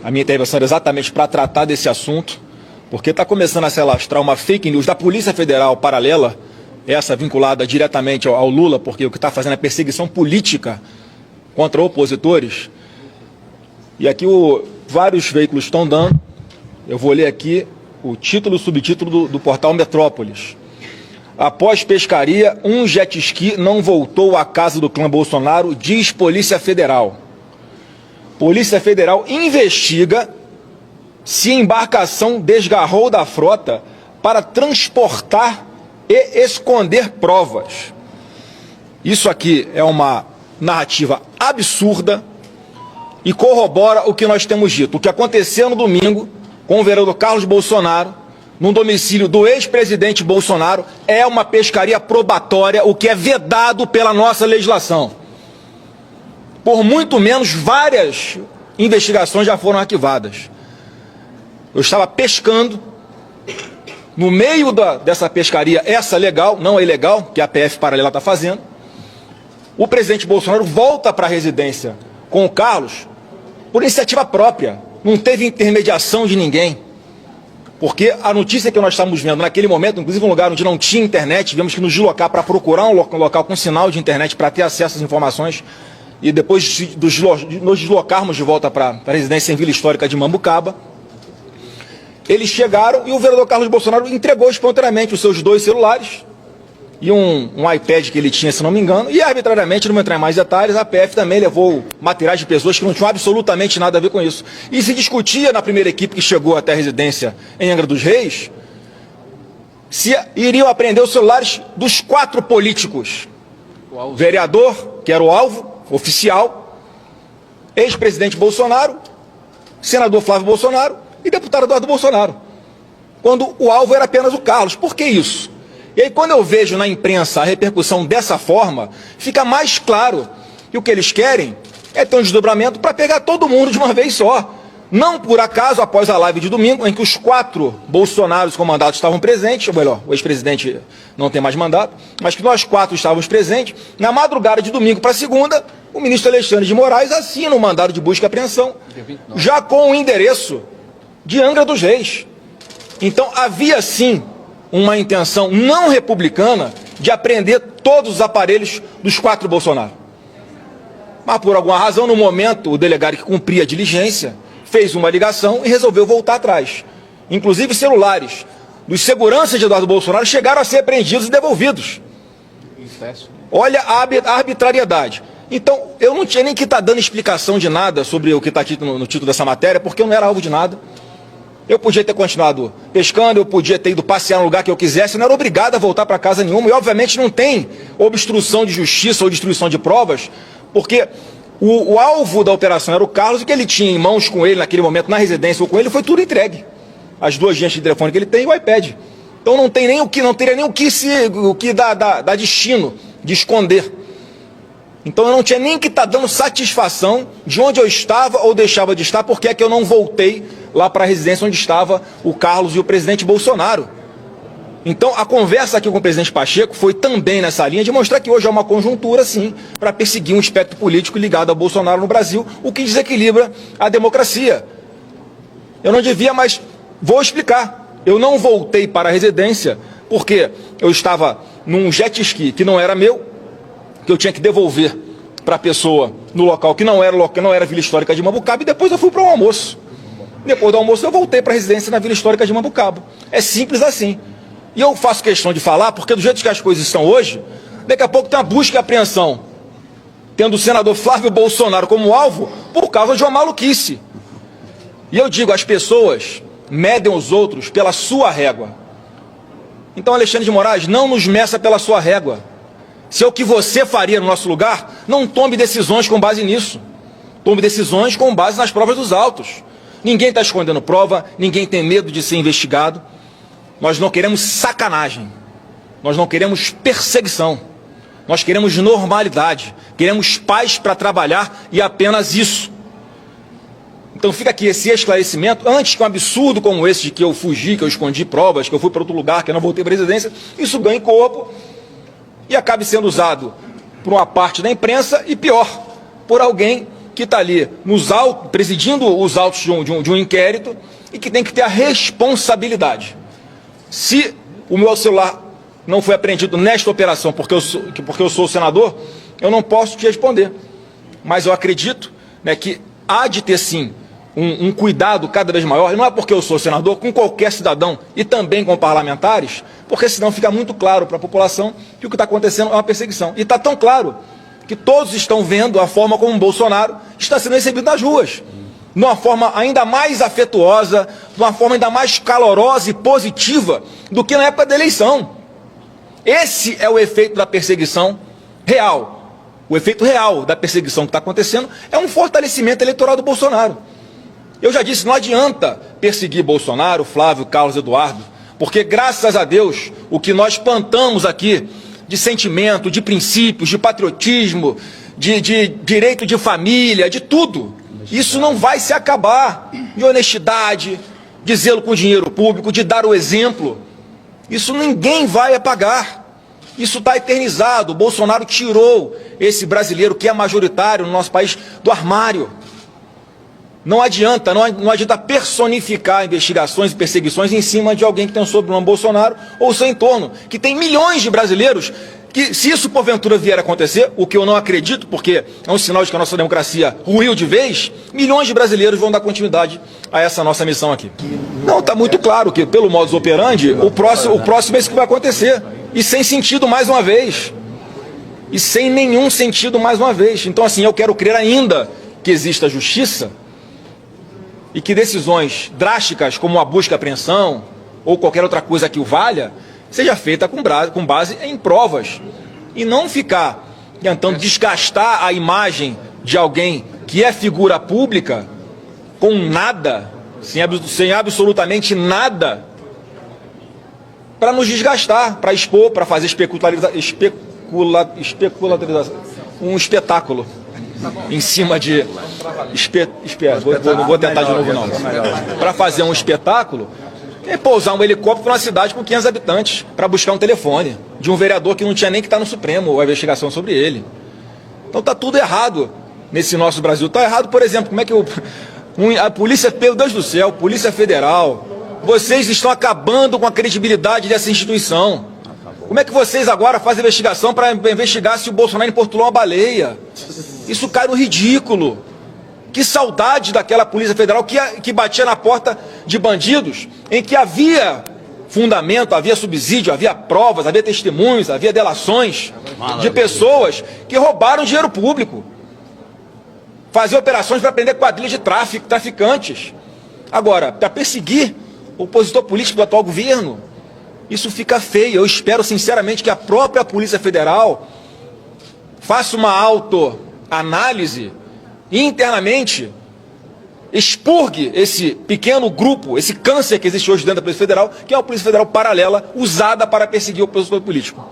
A minha intervenção era exatamente para tratar desse assunto, porque está começando a se alastrar uma fake news da Polícia Federal paralela, essa vinculada diretamente ao Lula, porque o que está fazendo é perseguição política contra opositores. E aqui vários veículos estão dando, eu vou ler aqui o título e o subtítulo do portal Metrópolis. Após pescaria, um jet ski não voltou à casa do clã Bolsonaro, diz Polícia Federal. Polícia Federal investiga se a embarcação desgarrou da frota para transportar e esconder provas. Isso aqui é uma narrativa absurda e corrobora o que nós temos dito. O que aconteceu no domingo com o vereador Carlos Bolsonaro, no domicílio do ex-presidente Bolsonaro, é uma pescaria probatória, o que é vedado pela nossa legislação. Por muito menos, várias investigações já foram arquivadas. Eu estava pescando, no meio dessa pescaria, essa legal, não a ilegal, que a PF paralela está fazendo. O presidente Bolsonaro volta para a residência com o Carlos por iniciativa própria, não teve intermediação de ninguém. Porque a notícia que nós estávamos vendo naquele momento, inclusive um lugar onde não tinha internet, tivemos que nos deslocar para procurar um local com sinal de internet para ter acesso às informações, e depois nos deslocarmos de volta para a residência em Vila Histórica de Mambucaba. Eles chegaram e o vereador Carlos Bolsonaro entregou espontaneamente os seus 2 celulares e um iPad que ele tinha, se não me engano, e arbitrariamente, não vou entrar em mais detalhes, a PF também levou materiais de pessoas que não tinham absolutamente nada a ver com isso. E se discutia na primeira equipe que chegou até a residência em Angra dos Reis, se iriam apreender os celulares dos 4 políticos. Vereador, que era o alvo oficial, ex-presidente Bolsonaro, senador Flávio Bolsonaro e deputado Eduardo Bolsonaro, quando o alvo era apenas o Carlos. Por que isso? E aí, quando eu vejo na imprensa a repercussão dessa forma, fica mais claro que o que eles querem é ter um desdobramento para pegar todo mundo de uma vez só. Não por acaso, após a live de domingo, em que os 4 Bolsonaros com mandato estavam presentes, ou melhor, o ex-presidente não tem mais mandato, mas que nós 4 estávamos presentes, na madrugada de domingo para segunda, o ministro Alexandre de Moraes assina um mandado de busca e apreensão, já com o endereço de Angra dos Reis. Então, havia sim uma intenção não republicana de apreender todos os aparelhos dos 4 Bolsonaro. Mas, por alguma razão, no momento, o delegado que cumpria a diligência fez uma ligação e resolveu voltar atrás. Inclusive, celulares dos seguranças de Eduardo Bolsonaro chegaram a ser apreendidos e devolvidos. Olha a arbitrariedade. Então, eu não tinha nem que estar dando explicação de nada sobre o que está aqui no título dessa matéria, porque eu não era alvo de nada. Eu podia ter continuado pescando, eu podia ter ido passear no lugar que eu quisesse, eu não era obrigado a voltar para casa nenhuma, e obviamente não tem obstrução de justiça ou destruição de provas, porque o alvo da operação era o Carlos, e o que ele tinha em mãos com ele naquele momento, na residência ou com ele, foi tudo entregue. As 2 agências de telefone que ele tem e o iPad. Então não teria nem o que dá destino de esconder. Então eu não tinha nem que estar dando satisfação de onde eu estava ou deixava de estar, porque é que eu não voltei lá para a residência onde estava o Carlos e o presidente Bolsonaro. Então a conversa aqui com o presidente Pacheco foi também nessa linha de mostrar que hoje há uma conjuntura, sim, para perseguir um espectro político ligado a Bolsonaro no Brasil, o que desequilibra a democracia. Eu não devia, mas vou explicar. Eu não voltei para a residência porque eu estava num jet ski que não era meu, que eu tinha que devolver para a pessoa no local que não era Vila Histórica de Mambucaba, e depois eu fui para um almoço. Depois do almoço eu voltei para a residência na Vila Histórica de Mambucaba. É simples assim. E eu faço questão de falar, porque do jeito que as coisas estão hoje, daqui a pouco tem uma busca e apreensão, tendo o senador Flávio Bolsonaro como alvo, por causa de uma maluquice. E eu digo, as pessoas medem os outros pela sua régua. Então, Alexandre de Moraes, não nos meça pela sua régua. Se é o que você faria no nosso lugar, não tome decisões com base nisso. Tome decisões com base nas provas dos autos. Ninguém está escondendo prova, ninguém tem medo de ser investigado. Nós não queremos sacanagem. Nós não queremos perseguição. Nós queremos normalidade. Queremos paz para trabalhar e apenas isso. Então fica aqui esse esclarecimento, antes que um absurdo como esse de que eu fugi, que eu escondi provas, que eu fui para outro lugar, que eu não voltei para a residência, isso ganhe corpo e acabe sendo usado por uma parte da imprensa e, pior, por alguém que está ali presidindo os autos de um inquérito e que tem que ter a responsabilidade. Se o meu celular não foi apreendido nesta operação porque eu sou senador, eu não posso te responder. Mas eu acredito, né, que há de ter sim um cuidado cada vez maior, e não é porque eu sou senador, com qualquer cidadão e também com parlamentares, porque senão fica muito claro para a população que o que está acontecendo é uma perseguição. E está tão claro que todos estão vendo a forma como o Bolsonaro está sendo recebido nas ruas, de uma forma ainda mais afetuosa, de uma forma ainda mais calorosa e positiva do que na época da eleição. Esse é o efeito da perseguição real. O efeito real da perseguição que está acontecendo é um fortalecimento eleitoral do Bolsonaro. Eu já disse, não adianta perseguir Bolsonaro, Flávio, Carlos, Eduardo, porque graças a Deus o que nós plantamos aqui de sentimento, de princípios, de patriotismo, de direito de família, de tudo, isso não vai se acabar. De honestidade, de zelo com o dinheiro público, de dar o exemplo, isso ninguém vai apagar. Isso está eternizado. O Bolsonaro tirou esse brasileiro que é majoritário no nosso país do armário. Não adianta personificar investigações e perseguições em cima de alguém que tem o sobrenome Bolsonaro ou seu entorno, que tem milhões de brasileiros que, se isso porventura vier a acontecer, o que eu não acredito, porque é um sinal de que a nossa democracia ruiu de vez, milhões de brasileiros vão dar continuidade a essa nossa missão aqui. Não, está muito claro que, pelo modus operandi, o próximo é isso que vai acontecer. E sem sentido mais uma vez. E sem nenhum sentido mais uma vez. Então, assim, eu quero crer ainda que exista justiça e que decisões drásticas, como a busca e apreensão, ou qualquer outra coisa que o valha, seja feita com base em provas. E não ficar tentando desgastar a imagem de alguém que é figura pública com nada, sem absolutamente nada, para nos desgastar, para expor, para fazer um espetáculo em cima de... não vou tentar de novo não. Para fazer um espetáculo, é pousar um helicóptero para uma cidade com 500 habitantes, para buscar um telefone de um vereador que não tinha nem que estar no Supremo, ou a investigação sobre ele. Então está tudo errado nesse nosso Brasil. Está errado, por exemplo, como é que a polícia, meu Deus do céu, Polícia Federal, vocês estão acabando com a credibilidade dessa instituição. Como é que vocês agora fazem investigação para investigar se o Bolsonaro importunou uma baleia? Isso cai no ridículo. Que saudade daquela Polícia Federal que batia na porta de bandidos, em que havia fundamento, havia subsídio, havia provas, havia testemunhos, havia delações de pessoas que roubaram dinheiro público. Fazia operações para prender quadrilhas de traficantes. Agora, para perseguir o opositor político do atual governo, isso fica feio. Eu espero sinceramente que a própria Polícia Federal faça uma autoanálise e internamente expurgue esse pequeno grupo, esse câncer que existe hoje dentro da Polícia Federal, que é uma Polícia Federal paralela usada para perseguir o opositor político.